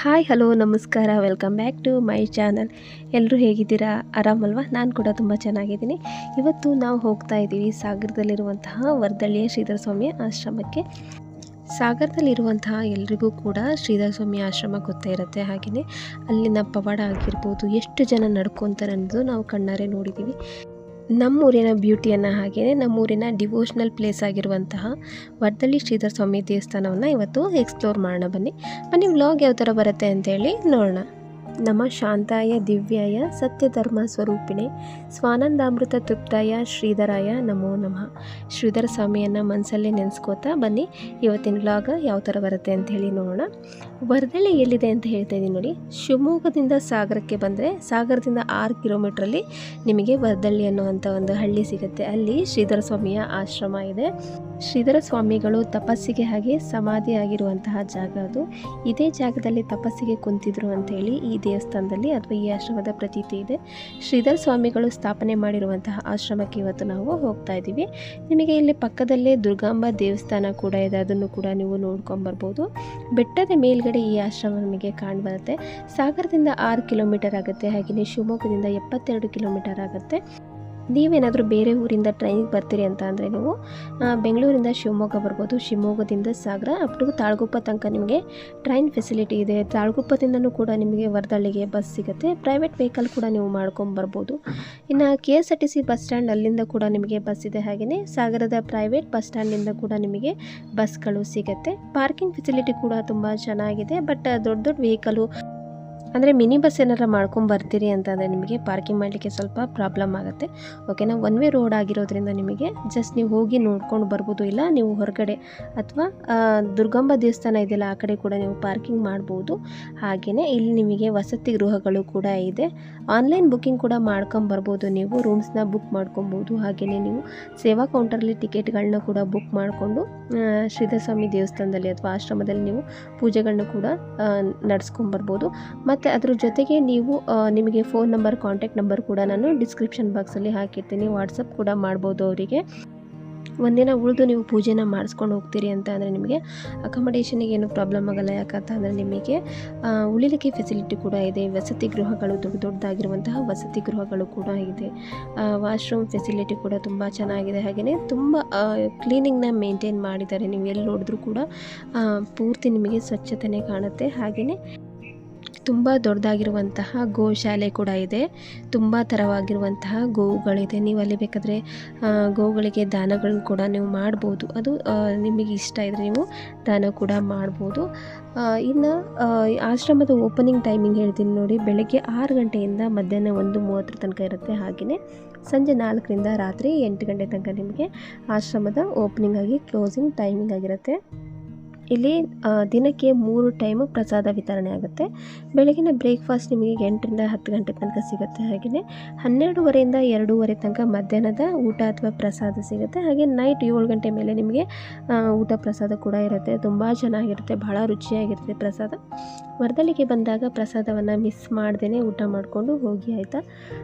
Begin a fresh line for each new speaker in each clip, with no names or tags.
Hi hello ನಮಸ್ಕಾರ welcome back to my channel. ಎಲ್ಲರೂ ಹೇಗಿದ್ದೀರಾ? ಆರಾಮಲ್ವಾ? ನಾನು ಕೂಡ ತುಂಬ ಚೆನ್ನಾಗಿದ್ದೀನಿ. ಇವತ್ತು ನಾವು ಹೋಗ್ತಾ ಇದ್ದೀವಿ ಸಾಗರದಲ್ಲಿರುವಂತಹ ವರ್ದಳ್ಳಿಯ ಶ್ರೀಧರ ಸ್ವಾಮಿ ಆಶ್ರಮಕ್ಕೆ. ಸಾಗರದಲ್ಲಿರುವಂತಹ ಎಲ್ರಿಗೂ ಕೂಡ ಶ್ರೀಧರ ಸ್ವಾಮಿ ಆಶ್ರಮ ಗೊತ್ತೇ ಇರುತ್ತೆ. ಹಾಗೆಯೇ ಅಲ್ಲಿನ ಪವಾಡ ಆಗಿರ್ಬೋದು, ಎಷ್ಟು ಜನ ನಡ್ಕೊತಾರೆ ಅನ್ನೋದು ನಾವು ಕಣ್ಣಾರೆ ನೋಡಿದ್ದೀವಿ. ನಮ್ಮೂರಿನ ಬ್ಯೂಟಿಯನ್ನು ಹಾಗೆಯೇ ನಮ್ಮೂರಿನ ಡಿವೋಷ್ನಲ್ ಪ್ಲೇಸ್ ಆಗಿರುವಂತಹ ವರ್ದಳ್ಳಿ ಶ್ರೀಧರ ಸ್ವಾಮಿ ದೇವಸ್ಥಾನವನ್ನು ಇವತ್ತು ಎಕ್ಸ್ಪ್ಲೋರ್ ಮಾಡೋಣ. ಬನ್ನಿ ವ್ಲಾಗ್ ಯಾವ ಥರ ಬರುತ್ತೆ ಅಂತೇಳಿ ನೋಡೋಣ. ನಮ ಶಾಂತಾಯ ದಿವ್ಯಾಯ ಸತ್ಯಧರ್ಮ ಸ್ವರೂಪಿಣೆ ಸ್ವಾನಂದಾಮೃತ ತೃಪ್ತಾಯ ಶ್ರೀಧರಾಯ ನಮೋ ನಮಃ. ಶ್ರೀಧರ ಸ್ವಾಮಿಯನ್ನು ಮನಸ್ಸಲ್ಲೇ ನೆನೆಸ್ಕೋತಾ ಬನ್ನಿ ಇವತ್ತಿನ ವ್ಲಾಗ್ ಯಾವ ಥರ ಬರುತ್ತೆ ಅಂತ ಹೇಳಿ ನೋಡೋಣ. ವರ್ದಳ್ಳಿ ಎಲ್ಲಿದೆ ಅಂತ ಹೇಳ್ತಾ ಇದ್ದೀನಿ ನೋಡಿ. ಶಿವಮೊಗ್ಗದಿಂದ ಸಾಗರಕ್ಕೆ ಬಂದರೆ ಸಾಗರದಿಂದ 6 ಕಿಲೋಮೀಟ್ರಲ್ಲಿ ನಿಮಗೆ ವರ್ದಳ್ಳಿ ಅನ್ನುವಂಥ ಒಂದು ಹಳ್ಳಿ ಸಿಗುತ್ತೆ. ಅಲ್ಲಿ ಶ್ರೀಧರ ಸ್ವಾಮಿಯ ಆಶ್ರಮ ಇದೆ. ಶ್ರೀಧರ ಸ್ವಾಮಿಗಳು ತಪಸ್ಸಿಗೆ ಹಾಗೆ ಸಮಾಧಿ ಆಗಿರುವಂತಹ ಜಾಗ ಅದು. ಇದೇ ಜಾಗದಲ್ಲಿ ತಪಸ್ಸಿಗೆ ಕುಂತಿದ್ರು ಅಂತೇಳಿ ಈ ದೇವಸ್ಥಾನದಲ್ಲಿ ಅಥವಾ ಈ ಆಶ್ರಮದ ಪ್ರತೀತಿ ಇದೆ. ಶ್ರೀಧರ ಸ್ವಾಮಿಗಳು ಸ್ಥಾಪನೆ ಮಾಡಿರುವಂತಹ ಆಶ್ರಮಕ್ಕೆ ಇವತ್ತು ನಾವು ಹೋಗ್ತಾ ಇದ್ದೀವಿ. ನಿಮಗೆ ಇಲ್ಲಿ ಪಕ್ಕದಲ್ಲೇ ದುರ್ಗಾಂಬ ದೇವಸ್ಥಾನ ಕೂಡ ಇದೆ, ಅದನ್ನು ಕೂಡ ನೀವು ನೋಡ್ಕೊಂಬರ್ಬೋದು. ಬೆಟ್ಟದ ಮೇಲ್ಗಡೆ ಈ ಆಶ್ರಮ ನಿಮಗೆ ಕಾಣ್ಬರುತ್ತೆ. ಸಾಗರದಿಂದ 6 ಕಿಲೋಮೀಟರ್ ಆಗುತ್ತೆ. ಹಾಗೆಯೇ ಶಿವಮೊಗ್ಗದಿಂದ 72 ಕಿಲೋಮೀಟರ್ ಆಗುತ್ತೆ. ನೀವೇನಾದರೂ ಬೇರೆ ಊರಿಂದ ಟ್ರೈನಿಗೆ ಬರ್ತೀರಿ ಅಂತ ಅಂದರೆ ನೀವು ಬೆಂಗಳೂರಿಂದ ಶಿವಮೊಗ್ಗ ಬರ್ಬೋದು. ಶಿವಮೊಗ್ಗದಿಂದ ಸಾಗರ ಅಪ್ ಟು ತಾಳಗುಪ್ಪ ತನಕ ನಿಮಗೆ ಟ್ರೈನ್ ಫೆಸಿಲಿಟಿ ಇದೆ. ತಾಳಗುಪ್ಪದಿಂದನೂ ಕೂಡ ನಿಮಗೆ ವರ್ದಳ್ಳಿಗೆ ಬಸ್ ಸಿಗುತ್ತೆ. ಪ್ರೈವೇಟ್ ವೆಹಿಕಲ್ ಕೂಡ ನೀವು ಮಾಡ್ಕೊಂಬರ್ಬೋದು. ಇನ್ನು KSRTC ಬಸ್ ಸ್ಟ್ಯಾಂಡ್ ಅಲ್ಲಿಂದ ಕೂಡ ನಿಮಗೆ ಬಸ್ ಇದೆ. ಹಾಗೆಯೇ ಸಾಗರದ ಪ್ರೈವೇಟ್ ಬಸ್ ಸ್ಟ್ಯಾಂಡಿಂದ ಕೂಡ ನಿಮಗೆ ಬಸ್ಗಳು ಸಿಗುತ್ತೆ. ಪಾರ್ಕಿಂಗ್ ಫೆಸಿಲಿಟಿ ಕೂಡ ತುಂಬ ಚೆನ್ನಾಗಿದೆ. ಬಟ್ ದೊಡ್ಡ ದೊಡ್ಡ ವೆಹಿಕಲು ಅಂದರೆ ಮಿನಿ ಬಸ್ ಏನಾರ ಮಾಡ್ಕೊಂಡು ಬರ್ತೀರಿ ಅಂತಂದರೆ ನಿಮಗೆ ಪಾರ್ಕಿಂಗ್ ಮಾಡಲಿಕ್ಕೆ ಸ್ವಲ್ಪ ಪ್ರಾಬ್ಲಮ್ ಆಗುತ್ತೆ. ಓಕೆನಾ. ಒನ್ ವೇ ರೋಡ್ ಆಗಿರೋದ್ರಿಂದ ನಿಮಗೆ ಜಸ್ಟ್ ನೀವು ಹೋಗಿ ನೋಡ್ಕೊಂಡು ಬರ್ಬೋದು. ಇಲ್ಲ ನೀವು ಹೊರಗಡೆ ಅಥವಾ ದುರ್ಗಾಂಬ ದೇವಸ್ಥಾನ ಇದೆಯಲ್ಲ ಆ ಕಡೆ ಕೂಡ ನೀವು ಪಾರ್ಕಿಂಗ್ ಮಾಡ್ಬೋದು. ಹಾಗೆಯೇ ಇಲ್ಲಿ ನಿಮಗೆ ವಸತಿ ಗೃಹಗಳು ಕೂಡ ಇದೆ. ಆನ್ಲೈನ್ ಬುಕ್ಕಿಂಗ್ ಕೂಡ ಮಾಡ್ಕೊಂಬರ್ಬೋದು. ನೀವು ರೂಮ್ಸ್ನ ಬುಕ್ ಮಾಡ್ಕೊಬೋದು. ಹಾಗೆಯೇ ನೀವು ಸೇವಾ ಕೌಂಟರಲ್ಲಿ ಟಿಕೆಟ್ಗಳನ್ನ ಕೂಡ ಬುಕ್ ಮಾಡಿಕೊಂಡು ಶ್ರೀಧರ ಸ್ವಾಮಿ ದೇವಸ್ಥಾನದಲ್ಲಿ ಅಥವಾ ಆಶ್ರಮದಲ್ಲಿ ನೀವು ಪೂಜೆಗಳನ್ನ ಕೂಡ ನಡೆಸ್ಕೊಂಬರ್ಬೋದು. ಮತ್ತು ಅದ್ರ ಜೊತೆಗೆ ನೀವು ನಿಮಗೆ ಫೋನ್ ನಂಬರ್, ಕಾಂಟ್ಯಾಕ್ಟ್ ನಂಬರ್ ಕೂಡ ನಾನು ಡಿಸ್ಕ್ರಿಪ್ಷನ್ ಬಾಕ್ಸಲ್ಲಿ ಹಾಕಿರ್ತೀನಿ. ವಾಟ್ಸಪ್ ಕೂಡ ಮಾಡ್ಬೋದು ಅವರಿಗೆ. ಒಂದಿನ ಉಳಿದು ನೀವು ಪೂಜೆನ ಮಾಡಿಸ್ಕೊಂಡು ಹೋಗ್ತೀರಿ ಅಂತ ಅಂದರೆ ನಿಮಗೆ ಅಕಾಮಡೇಷನಿಗೆ ಏನು ಪ್ರಾಬ್ಲಮ್ ಆಗೋಲ್ಲ. ಯಾಕಂತ ಅಂದರೆ ನಿಮಗೆ ಉಳಿಲಿಕ್ಕೆ ಫೆಸಿಲಿಟಿ ಕೂಡ ಇದೆ. ವಸತಿ ಗೃಹಗಳು ದೊಡ್ಡದಾಗಿರುವಂತಹ ವಸತಿ ಗೃಹಗಳು ಕೂಡ ಇದೆ. ವಾಶ್ರೂಮ್ ಫೆಸಿಲಿಟಿ ಕೂಡ ತುಂಬ ಚೆನ್ನಾಗಿದೆ. ಹಾಗೆಯೇ ತುಂಬ ಕ್ಲೀನಿಂಗ್ನ ಮೇಂಟೈನ್ ಮಾಡಿದ್ದಾರೆ. ನೀವು ಎಲ್ಲಿ ನೋಡಿದ್ರೂ ಕೂಡ ಪೂರ್ತಿ ನಿಮಗೆ ಸ್ವಚ್ಛತೆಯೇ ಕಾಣುತ್ತೆ. ಹಾಗೆಯೇ ತುಂಬ ದೊಡ್ಡದಾಗಿರುವಂತಹ ಗೋಶಾಲೆ ಕೂಡ ಇದೆ. ತುಂಬ ಥರವಾಗಿರುವಂತಹ ಗೋವುಗಳಿದೆ. ನೀವು ಅಲ್ಲಿ ಬೇಕಾದರೆ ಗೋವುಗಳಿಗೆ ದಾನಗಳನ್ನು ಕೂಡ ನೀವು ಮಾಡ್ಬೋದು. ಅದು ನಿಮಗೆ ಇಷ್ಟ ಇದ್ದರೆ ನೀವು ದಾನ ಕೂಡ ಮಾಡ್ಬೋದು. ಇನ್ನು ಆಶ್ರಮದ ಓಪನಿಂಗ್ ಟೈಮಿಂಗ್ ಹೇಳ್ತೀನಿ ನೋಡಿ. ಬೆಳಗ್ಗೆ 6 ಗಂಟೆಯಿಂದ ಮಧ್ಯಾಹ್ನ 1:30 ತನಕ ಇರುತ್ತೆ. ಹಾಗೆಯೇ ಸಂಜೆ 4ರಿಂದ ರಾತ್ರಿ 8 ಗಂಟೆ ತನಕ ನಿಮಗೆ ಆಶ್ರಮದ ಓಪನಿಂಗ್ ಆಗಿ ಕ್ಲೋಸಿಂಗ್ ಟೈಮಿಂಗ್ ಆಗಿರುತ್ತೆ. ಇಲ್ಲಿ ದಿನಕ್ಕೆ 3 ಟೈಮು ಪ್ರಸಾದ ವಿತರಣೆ ಆಗುತ್ತೆ. ಬೆಳಗಿನ ಬ್ರೇಕ್ಫಾಸ್ಟ್ ನಿಮಗೆ 8ರಿಂದ 10 ಗಂಟೆ ತನಕ ಸಿಗುತ್ತೆ. ಹಾಗೆಯೇ 12:30ಯಿಂದ 2:30 ತನಕ ಮಧ್ಯಾಹ್ನದ ಊಟ ಅಥವಾ ಪ್ರಸಾದ ಸಿಗುತ್ತೆ. ಹಾಗೆ ನೈಟ್ 7 ಗಂಟೆ ಮೇಲೆ ನಿಮಗೆ ಊಟ ಪ್ರಸಾದ ಕೂಡ ಇರುತ್ತೆ. ತುಂಬ ಚೆನ್ನಾಗಿರುತ್ತೆ, ಬಹಳ ರುಚಿಯಾಗಿರುತ್ತೆ ಪ್ರಸಾದ. ವರ್ದಳ್ಳಿಗೆ ಬಂದಾಗ ಪ್ರಸಾದವನ್ನು ಮಿಸ್ ಮಾಡ್ದೇ ಊಟ ಮಾಡಿಕೊಂಡು ಹೋಗಿ, ಆಯಿತಾ.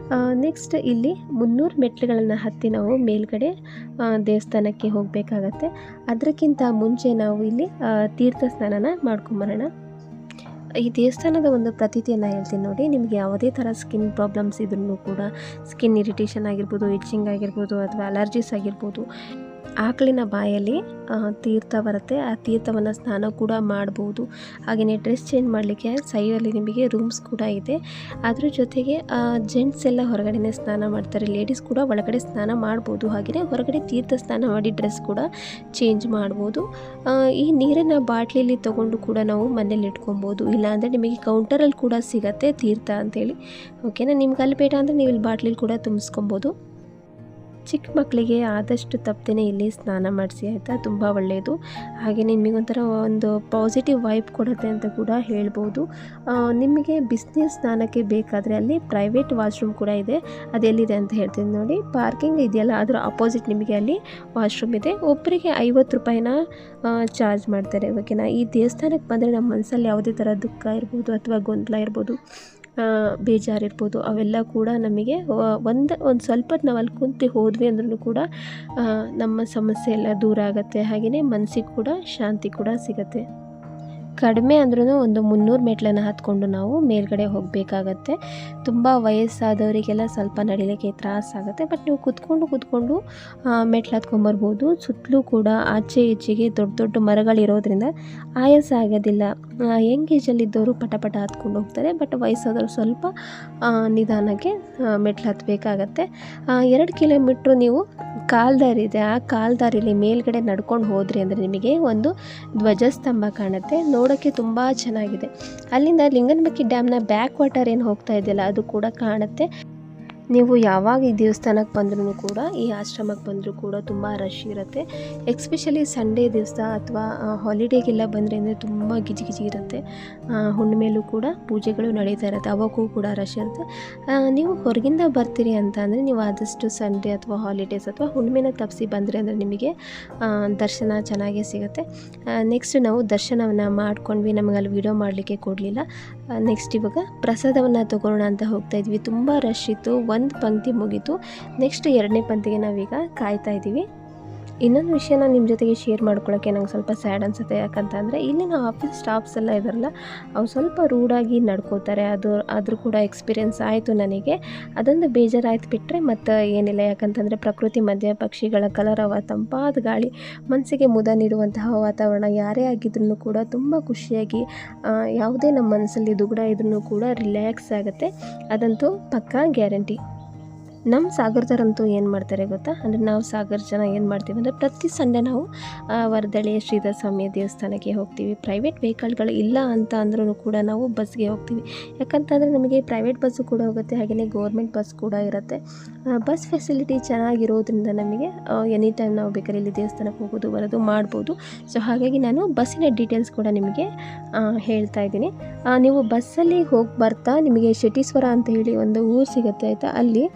ನೆಕ್ಸ್ಟ್ ಇಲ್ಲಿ 300 ಮೆಟ್ಲುಗಳನ್ನು ಹತ್ತಿ ನಾವು ಮೇಲ್ಗಡೆ ದೇವಸ್ಥಾನಕ್ಕೆ ಹೋಗಬೇಕಾಗತ್ತೆ. ಅದಕ್ಕಿಂತ ಮುಂಚೆ ನಾವು ಇಲ್ಲಿ ತೀರ್ಥ ಸ್ನಾನನ ಮಾಡ್ಕೊಂಬರೋಣ. ಈ ದೇವಸ್ಥಾನದ ಒಂದು ಪ್ರತೀತಿಯನ್ನು ಹೇಳ್ತೀನಿ ನೋಡಿ. ನಿಮಗೆ ಯಾವುದೇ ಥರ ಸ್ಕಿನ್ ಪ್ರಾಬ್ಲಮ್ಸ್ ಇದ್ರೂ ಕೂಡ, ಸ್ಕಿನ್ ಇರಿಟೇಷನ್ ಆಗಿರ್ಬೋದು, ಇಚ್ಚಿಂಗ್ ಆಗಿರ್ಬೋದು ಅಥವಾ ಅಲರ್ಜೀಸ್ ಆಗಿರ್ಬೋದು, ಆಕಳಿನ ಬಾಯಲ್ಲಿ ತೀರ್ಥ ಬರುತ್ತೆ. ಆ ತೀರ್ಥವನ್ನು ಸ್ನಾನ ಕೂಡ ಮಾಡ್ಬೋದು. ಹಾಗೆಯೇ ಡ್ರೆಸ್ ಚೇಂಜ್ ಮಾಡಲಿಕ್ಕೆ ಸೈಡಲ್ಲಿ ನಿಮಗೆ ರೂಮ್ಸ್ ಕೂಡ ಇದೆ. ಅದ್ರ ಜೊತೆಗೆ ಜೆಂಟ್ಸ್ ಎಲ್ಲ ಹೊರಗಡೆನೇ ಸ್ನಾನ ಮಾಡ್ತಾರೆ. ಲೇಡೀಸ್ ಕೂಡ ಒಳಗಡೆ ಸ್ನಾನ ಮಾಡ್ಬೋದು. ಹಾಗೆಯೇ ಹೊರಗಡೆ ತೀರ್ಥ ಸ್ನಾನ ಮಾಡಿ ಡ್ರೆಸ್ ಕೂಡ ಚೇಂಜ್ ಮಾಡ್ಬೋದು. ಈ ನೀರಿನ ಬಾಟ್ಲಿಯಲ್ಲಿ ತೊಗೊಂಡು ಕೂಡ ನಾವು ಮನೇಲಿ ಇಟ್ಕೊಬೋದು. ಇಲ್ಲಾಂದರೆ ನಿಮಗೆ ಕೌಂಟರಲ್ಲಿ ಕೂಡ ಸಿಗುತ್ತೆ ತೀರ್ಥ ಅಂಥೇಳಿ. ಓಕೆನಾ. ನಿಮ್ಗೆ ಅಲ್ಲಿ ಬೇಡ ಅಂದರೆ ನೀವು ಇಲ್ಲಿ ಬಾಟ್ಲಿಲಿ ಕೂಡ ತುಂಬಿಸ್ಕೊಬೋದು. ಚಿಕ್ಕ ಮಕ್ಕಳಿಗೆ ಆದಷ್ಟು ತಪ್ಪದೇ ಇಲ್ಲಿ ಸ್ನಾನ ಮಾಡಿಸಿ, ಆಯಿತಾ. ತುಂಬ ಒಳ್ಳೆಯದು. ಹಾಗೆಯೇ ನಿಮಗೊಂಥರ ಒಂದು ಪಾಸಿಟಿವ್ ವೈಬ್ ಕೊಡುತ್ತೆ ಅಂತ ಕೂಡ ಹೇಳ್ಬೋದು. ನಿಮಗೆ ಬಿಸಿನೀರು ಸ್ನಾನಕ್ಕೆ ಬೇಕಾದರೆ ಅಲ್ಲಿ ಪ್ರೈವೇಟ್ ವಾಶ್ರೂಮ್ ಕೂಡ ಇದೆ. ಅದೆಲ್ಲಿದೆ ಅಂತ ಹೇಳ್ತೀನಿ ನೋಡಿ. ಪಾರ್ಕಿಂಗ್ ಇದೆಯಲ್ಲ ಅದರ ಅಪೋಸಿಟ್ ನಿಮಗೆ ಅಲ್ಲಿ ವಾಶ್ರೂಮ್ ಇದೆ. ಒಬ್ಬರಿಗೆ 50 ರೂಪಾಯಿನ ಚಾರ್ಜ್ ಮಾಡ್ತಾರೆ. ಓಕೆನಾ. ಈ ದೇವಸ್ಥಾನಕ್ಕೆ ಬಂದರೆ ನಮ್ಮ ಮನಸ್ಸಲ್ಲಿ ಯಾವುದೇ ಥರ ದುಃಖ ಇರ್ಬೋದು ಅಥವಾ ಗೊಂದಲ ಇರ್ಬೋದು, ಬೇಜಾರಿರ್ಬೋದು, ಅವೆಲ್ಲ ಕೂಡ ನಮಗೆ ಒಂದು ಸ್ವಲ್ಪ ನಾವು ಅಲ್ಲಿ ಕುಂತು ಹೋದ್ವಿ ಅಂದ್ರೂ ಕೂಡ ನಮ್ಮ ಸಮಸ್ಯೆ ಎಲ್ಲ ದೂರ ಆಗುತ್ತೆ. ಹಾಗೆಯೇ ಮನಸ್ಸಿಗೆ ಕೂಡ ಶಾಂತಿ ಕೂಡ ಸಿಗುತ್ತೆ. ಕಡಿಮೆ ಅಂದ್ರೂ ಒಂದು 300 ಮೆಟ್ಲನ್ನು ಹತ್ಕೊಂಡು ನಾವು ಮೇಲ್ಗಡೆ ಹೋಗಬೇಕಾಗತ್ತೆ. ತುಂಬ ವಯಸ್ಸಾದವರಿಗೆಲ್ಲ ಸ್ವಲ್ಪ ನಡಿಲಿಕ್ಕೆ ತ್ರಾಸಾಗುತ್ತೆ. ಬಟ್ ನೀವು ಕೂತ್ಕೊಂಡು ಮೆಟ್ಲು ಹತ್ಕೊಂಬರ್ಬೋದು. ಸುತ್ತಲೂ ಕೂಡ ಆಚೆ ಈಚೆಗೆ ದೊಡ್ಡ ದೊಡ್ಡ ಮರಗಳಿರೋದ್ರಿಂದ ಆಯಾಸ ಆಗೋದಿಲ್ಲ. ಯಂಗ್ ಏಜಲ್ಲಿದ್ದವರು ಪಟ ಹತ್ಕೊಂಡು ಹೋಗ್ತಾರೆ. ಬಟ್ ವಯಸ್ಸಾದವರು ಸ್ವಲ್ಪ ನಿಧಾನಕ್ಕೆ ಮೆಟ್ಲು ಹತ್ತಬೇಕಾಗತ್ತೆ. 2 ಕಿಲೋಮೀಟ್ರ್ ನೀವು ಕಾಲ್ದಾರಿ ಇದೆ. ಆ ಕಾಲ್ದಾರಿಲಿ ಮೇಲ್ಗಡೆ ನಡ್ಕೊಂಡು ಹೋದ್ರಿ ಅಂದರೆ ನಿಮಗೆ ಒಂದು ಧ್ವಜಸ್ತಂಭ ಕಾಣುತ್ತೆ. ನೋಡೋಕ್ಕೆ ತುಂಬ ಚೆನ್ನಾಗಿದೆ. ಅಲ್ಲಿಂದ ಲಿಂಗನಮಕ್ಕಿ ಡ್ಯಾಮ್ನ ಬ್ಯಾಕ್ ವಾಟರ್ ಏನು ಹೋಗ್ತಾ ಇದೆಯಲ್ಲ ಅದು ಕೂಡ ಕಾಣುತ್ತೆ. ನೀವು ಯಾವಾಗ ಈ ದೇವಸ್ಥಾನಕ್ಕೆ ಬಂದ್ರೂ ಕೂಡ, ಈ ಆಶ್ರಮಕ್ಕೆ ಬಂದರೂ ಕೂಡ ತುಂಬ ರಶ್ ಇರುತ್ತೆ. ಎಕ್ಸ್ಪೆಷಲಿ ಸಂಡೇ ದಿವಸ ಅಥವಾ ಹಾಲಿಡೇಗೆಲ್ಲ ಬಂದರೆ ಅಂದರೆ ತುಂಬ ಗಿಜಿ ಇರುತ್ತೆ. ಹುಣ್ಣಿಮೆಲೂ ಕೂಡ ಪೂಜೆಗಳು ನಡೀತಾ ಇರುತ್ತೆ, ಅವಾಗೂ ಕೂಡ ರಶ್ ಇರುತ್ತೆ. ನೀವು ಹೊರಗಿಂದ ಬರ್ತೀರಿ ಅಂತ ಅಂದರೆ ನೀವು ಆದಷ್ಟು ಸಂಡೇ ಅಥವಾ ಹಾಲಿಡೇಸ್ ಅಥವಾ ಹುಣ್ಣಿಮೆನ ತಪ್ಪಿಸಿ ಬಂದರೆ ಅಂದರೆ ನಿಮಗೆ ದರ್ಶನ ಚೆನ್ನಾಗೇ ಸಿಗುತ್ತೆ. ನೆಕ್ಸ್ಟ್ ನಾವು ದರ್ಶನವನ್ನು ಮಾಡ್ಕೊಂಡ್ವಿ. ನಮಗೆ ಅಲ್ಲಿ ವಿಡಿಯೋ ಮಾಡಲಿಕ್ಕೆ ಕೊಡಲಿಲ್ಲ. ನೆಕ್ಸ್ಟ್ ಇವಾಗ ಪ್ರಸಾದವನ್ನು ತೊಗೊಳ್ಳೋಣ ಅಂತ ಹೋಗ್ತಾ ಇದ್ವಿ. ತುಂಬ ರಶ್ ಇತ್ತು. ಒಂದು ಪಂಕ್ತಿ ಮುಗೀತು. ನೆಕ್ಸ್ಟ್ 2ನೇ ಪಂಕ್ತಿಗೆ ನಾವೀಗ ಕಾಯ್ತಾ ಇದ್ದೀವಿ. ಇನ್ನೊಂದು ವಿಷಯನ ನಿಮ್ಮ ಜೊತೆಗೆ ಶೇರ್ ಮಾಡ್ಕೊಳ್ಳೋಕ್ಕೆ ನಂಗೆ ಸ್ವಲ್ಪ ಸ್ಯಾಡ್ ಅನಿಸುತ್ತೆ. ಯಾಕಂತಂದರೆ ಇಲ್ಲಿನ ಆಫೀಸ್ ಸ್ಟಾಫ್ಸ್ ಎಲ್ಲ ಇದಾರಲ್ಲ, ಅವ್ರು ಸ್ವಲ್ಪ ರೂಡಾಗಿ ನಡ್ಕೋತಾರೆ. ಆದರೂ ಕೂಡ ಎಕ್ಸ್ಪೀರಿಯೆನ್ಸ್ ಆಯಿತು ನನಗೆ. ಅದೊಂದು ಬೇಜಾರಾಯ್ತು ಬಿಟ್ಟರೆ ಮತ್ತು ಏನಿಲ್ಲ. ಯಾಕಂತಂದರೆ ಪ್ರಕೃತಿ ಮಧ್ಯೆ ಪಕ್ಷಿಗಳ ಕಲರವ, ತಂಪಾದ ಗಾಳಿ, ಮನಸ್ಸಿಗೆ ಮುದ ನೀಡುವಂತಹ ವಾತಾವರಣ. ಯಾರೇ ಆಗಿದ್ರೂ ಕೂಡ ತುಂಬ ಖುಷಿಯಾಗಿ, ಯಾವುದೇ ನಮ್ಮ ಮನಸ್ಸಲ್ಲಿ ದುಗುಡ ಇದ್ರೂ ಕೂಡ ರಿಲ್ಯಾಕ್ಸ್ ಆಗುತ್ತೆ. ಅದಂತೂ ಪಕ್ಕಾ ಗ್ಯಾರಂಟಿ. ನಮ್ಮ ಸಾಗರದರಂತೂ ಏನು ಮಾಡ್ತಾರೆ ಗೊತ್ತಾ, ಅಂದರೆ ನಾವು ಸಾಗರ ಜನ ಏನು ಮಾಡ್ತೀವಿ ಅಂದರೆ ಪ್ರತಿ ಸಂಡೇ ನಾವು ವರದಳ್ಳಿಯ ಶ್ರೀಧರ ಸ್ವಾಮಿಯ ದೇವಸ್ಥಾನಕ್ಕೆ ಹೋಗ್ತೀವಿ. ಪ್ರೈವೇಟ್ ವೆಹಿಕಲ್ಗಳು ಇಲ್ಲ ಅಂತ ಅಂದ್ರೂ ಕೂಡ ನಾವು ಬಸ್ಗೆ ಹೋಗ್ತೀವಿ. ಯಾಕಂತಂದರೆ ನಮಗೆ ಪ್ರೈವೇಟ್ ಬಸ್ಸು ಕೂಡ ಹೋಗುತ್ತೆ, ಹಾಗೆಯೇ ಗೌರ್ಮೆಂಟ್ ಬಸ್ ಕೂಡ ಇರುತ್ತೆ. ಬಸ್ ಫೆಸಿಲಿಟಿ ಚೆನ್ನಾಗಿರೋದ್ರಿಂದ ನಮಗೆ ಎನಿ ಟೈಮ್ ನಾವು ಬೇಕಾದ್ರೆ ಇಲ್ಲಿ ದೇವಸ್ಥಾನಕ್ಕೆ ಹೋಗೋದು ಬರೋದು ಮಾಡ್ಬೋದು. ಸೊ ಹಾಗಾಗಿ ನಾನು ಬಸ್ಸಿನ ಡೀಟೇಲ್ಸ್ ಕೂಡ ನಿಮಗೆ ಹೇಳ್ತಾ ಇದ್ದೀನಿ. ನೀವು ಬಸ್ಸಲ್ಲಿ ಹೋಗಿ ಬರ್ತಾ ನಿಮಗೆ ಶೆಟ್ಟೀಶ್ವರ ಅಂತ ಹೇಳಿ ಒಂದು ಊರು ಸಿಗುತ್ತೆ ಆಯಿತಾ. ಅಲ್ಲಿ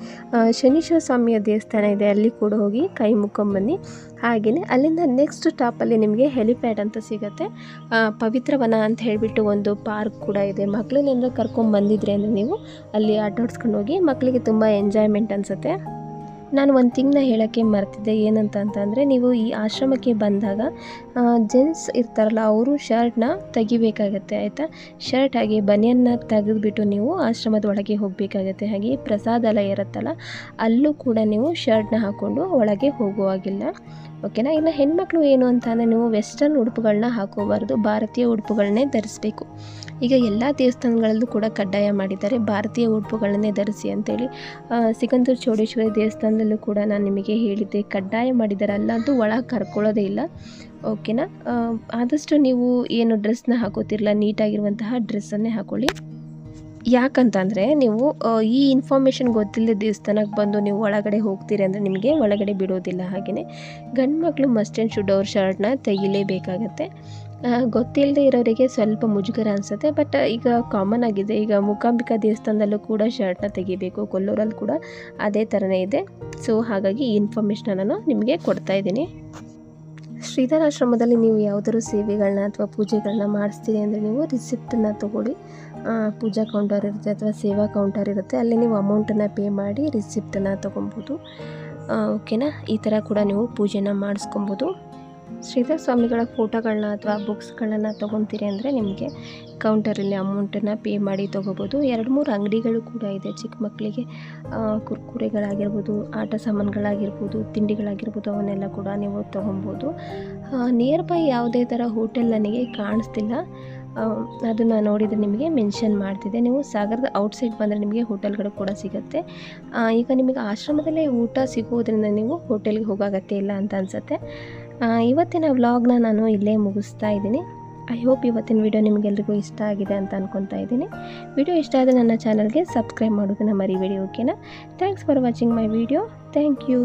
ಶನೀಶ್ವರ ಸ್ವಾಮಿಯ ದೇವಸ್ಥಾನ ಇದೆ, ಅಲ್ಲಿ ಕೂಡ ಹೋಗಿ ಕೈ ಮುಕ್ಕೊಂಬನ್ನಿ. ಹಾಗೆಯೇ ಅಲ್ಲಿಂದ ನೆಕ್ಸ್ಟ್ ಸ್ಟಾಪಲ್ಲಿ ನಿಮಗೆ ಹೆಲಿಪ್ಯಾಡ್ ಅಂತ ಸಿಗುತ್ತೆ. ಪವಿತ್ರವನ ಅಂತ ಹೇಳಿಬಿಟ್ಟು ಒಂದು ಪಾರ್ಕ್ ಕೂಡ ಇದೆ. ಮಕ್ಕಳನ್ನೆಲ್ಲ ಕರ್ಕೊಂಬಂದಿದ್ರೆ ಅಂದರೆ ನೀವು ಅಲ್ಲಿ ಆಟಾಡ್ಸ್ಕೊಂಡು ಹೋಗಿ, ಮಕ್ಕಳಿಗೆ ತುಂಬ ಎಂಜಾಯ್ಮೆಂಟ್ ಅನಿಸುತ್ತೆ. ನಾನು ಒಂದು ತಿಂಗ್ಳನ್ನ ಹೇಳೋಕ್ಕೆ ಮರ್ತಿದ್ದೆ. ಏನಂತ ಅಂತಂದರೆ, ನೀವು ಈ ಆಶ್ರಮಕ್ಕೆ ಬಂದಾಗ ಜೆಂಟ್ಸ್ ಇರ್ತಾರಲ್ಲ ಅವರು ಶರ್ಟ್ನ ತೆಗಿಬೇಕಾಗತ್ತೆ ಆಯಿತಾ. ಶರ್ಟ್ ಹಾಗೆ ಬನಿಯನ್ನ ತೆಗೆದುಬಿಟ್ಟು ನೀವು ಆಶ್ರಮದ ಒಳಗೆ ಹೋಗಬೇಕಾಗತ್ತೆ. ಹಾಗೆ ಪ್ರಸಾದಾಲಯ ಇರುತ್ತಲ್ಲ ಅಲ್ಲೂ ಕೂಡ ನೀವು ಶರ್ಟ್ನ ಹಾಕ್ಕೊಂಡು ಒಳಗೆ ಹೋಗುವಾಗಿಲ್ಲ, ಓಕೆನಾ. ಇನ್ನು ಹೆಣ್ಮಕ್ಳು ಏನು ಅಂತಂದರೆ ನೀವು ವೆಸ್ಟರ್ನ್ ಉಡುಪುಗಳನ್ನ ಹಾಕೋಬಾರ್ದು, ಭಾರತೀಯ ಉಡುಪುಗಳನ್ನೇ ಧರಿಸಬೇಕು. ಈಗ ಎಲ್ಲ ದೇವಸ್ಥಾನಗಳಲ್ಲೂ ಕೂಡ ಕಡ್ಡಾಯ ಮಾಡಿದ್ದಾರೆ ಭಾರತೀಯ ಉಡುಪುಗಳನ್ನೇ ಧರಿಸಿ ಅಂತೇಳಿ. ಸಿಗಂದೂರು ಚೌಡೇಶ್ವರಿ ದೇವಸ್ಥಾನದಲ್ಲೂ ಕೂಡ ನಾನು ನಿಮಗೆ ಹೇಳಿದ್ದೆ, ಕಡ್ಡಾಯ ಮಾಡಿದ್ದಾರೆ, ಅಲ್ಲಂತೂ ಒಳಗೆ ಕರ್ಕೊಳ್ಳೋದೇ ಇಲ್ಲ, ಓಕೆನಾ. ಆದಷ್ಟು ನೀವು ಏನು ಡ್ರೆಸ್ನ ಹಾಕೋತಿರಲ್ಲ ನೀಟಾಗಿರುವಂತಹ ಡ್ರೆಸ್ಸನ್ನೇ ಹಾಕೊಳ್ಳಿ. ಯಾಕಂತಂದರೆ ನೀವು ಈ ಇನ್ಫಾರ್ಮೇಷನ್ ಗೊತ್ತಿಲ್ಲದೆ ದೇವಸ್ಥಾನಕ್ಕೆ ಬಂದು ನೀವು ಒಳಗಡೆ ಹೋಗ್ತೀರಿ ಅಂದರೆ ನಿಮಗೆ ಒಳಗಡೆ ಬಿಡೋದಿಲ್ಲ. ಹಾಗೆಯೇ ಗಂಡು ಮಕ್ಕಳು ಮಸ್ಟ್ ಆ್ಯಂಡ್ ಶುಡ್ ಅವ್ರ ಶರ್ಟ್ನ ತೆಗಿಲೇಬೇಕಾಗತ್ತೆ. ಗೊತ್ತಿಲ್ಲದೆ ಇರೋರಿಗೆ ಸ್ವಲ್ಪ ಮುಜುಗರ ಅನಿಸುತ್ತೆ, ಬಟ್ ಈಗ ಕಾಮನ್ ಆಗಿದೆ. ಈಗ ಮೂಕಾಂಬಿಕಾ ದೇವಸ್ಥಾನದಲ್ಲೂ ಕೂಡ ಶರ್ಟ್ನ ತೆಗಿಬೇಕು, ಕೊಲ್ಲೂರಲ್ಲಿ ಕೂಡ ಅದೇ ಥರನೇ ಇದೆ. ಸೊ ಹಾಗಾಗಿ ಈ ಇನ್ಫಾರ್ಮೇಷನ್ನ ನಾನು ನಿಮಗೆ ಕೊಡ್ತಾ ಇದ್ದೀನಿ. ಶ್ರೀಧರಾಶ್ರಮದಲ್ಲಿ ನೀವು ಯಾವುದಾದ್ರು ಸೇವೆಗಳನ್ನ ಅಥವಾ ಪೂಜೆಗಳನ್ನ ಮಾಡಿಸ್ತೀರಿ ಅಂದರೆ ನೀವು ರಿಸಿಪ್ಟನ್ನು ತೊಗೊಳ್ಳಿ. ಪೂಜಾ ಕೌಂಟರ್ ಇರುತ್ತೆ ಅಥವಾ ಸೇವಾ ಕೌಂಟರ್ ಇರುತ್ತೆ, ಅಲ್ಲಿ ನೀವು ಅಮೌಂಟನ್ನು ಪೇ ಮಾಡಿ ರಿಸಿಪ್ಟನ್ನು ತೊಗೊಬೋದು, ಓಕೆನಾ. ಈ ಥರ ಕೂಡ ನೀವು ಪೂಜೆನ ಮಾಡಿಸ್ಕೊಬೋದು. ಶ್ರೀಧರ ಸ್ವಾಮಿಗಳ ಫೋಟೋಗಳನ್ನ ಅಥವಾ ಬುಕ್ಸ್ಗಳನ್ನ ತೊಗೊತೀರಿ ಅಂದರೆ ನಿಮಗೆ ಕೌಂಟರಲ್ಲಿ ಅಮೌಂಟನ್ನು ಪೇ ಮಾಡಿ ತೊಗೋಬೋದು. 2-3 ಅಂಗಡಿಗಳು ಕೂಡ ಇದೆ ಚಿಕ್ಕ ಮಕ್ಕಳಿಗೆ, ಕುರ್ಕುರೆಗಳಾಗಿರ್ಬೋದು, ಆಟ ಸಾಮಾನುಗಳಾಗಿರ್ಬೋದು, ತಿಂಡಿಗಳಾಗಿರ್ಬೋದು, ಅವನ್ನೆಲ್ಲ ಕೂಡ ನೀವು ತೊಗೊಬೋದು. ನಿಯರ್ ಬೈ ಯಾವುದೇ ಥರ ಹೋಟೆಲ್ ನನಗೆ ಕಾಣಿಸ್ತಿಲ್ಲ, ಅದನ್ನು ನೋಡಿದರೆ ನಿಮಗೆ ಮೆನ್ಷನ್ ಮಾಡ್ತಿದ್ದೆ. ನೀವು ಸಾಗರದ ಔಟ್ಸೈಡ್ ಬಂದರೆ ನಿಮಗೆ ಹೋಟೆಲ್ಗಳು ಕೂಡ ಸಿಗುತ್ತೆ. ಈಗ ನಿಮಗೆ ಆಶ್ರಮದಲ್ಲೇ ಊಟ ಸಿಗೋದ್ರಿಂದ ನೀವು ಹೋಟೆಲ್ಗೆ ಹೋಗೋ ಅಗತ್ಯ ಇಲ್ಲ ಅಂತ ಅನಿಸುತ್ತೆ. ಇವತ್ತಿನ ವ್ಲಾಗ್ನ ನಾನು ಇಲ್ಲೇ ಮುಗಿಸ್ತಾ ಇದ್ದೀನಿ. ಐ ಹೋಪ್ ಇವತ್ತಿನ ವಿಡಿಯೋ ನಿಮಗೆಲ್ರಿಗೂ ಇಷ್ಟ ಆಗಿದೆ ಅಂತ ಅನ್ಕೊತಾ ಇದ್ದೀನಿ. ವಿಡಿಯೋ ಇಷ್ಟ ಆದರೆ ನನ್ನ ಚಾನಲ್ಗೆ ಸಬ್ಸ್ಕ್ರೈಬ್ ಮಾಡೋದನ್ನು ಮರಿಬೇಡಿ, ಓಕೆನಾ. Thanks for watching my video. Thank you.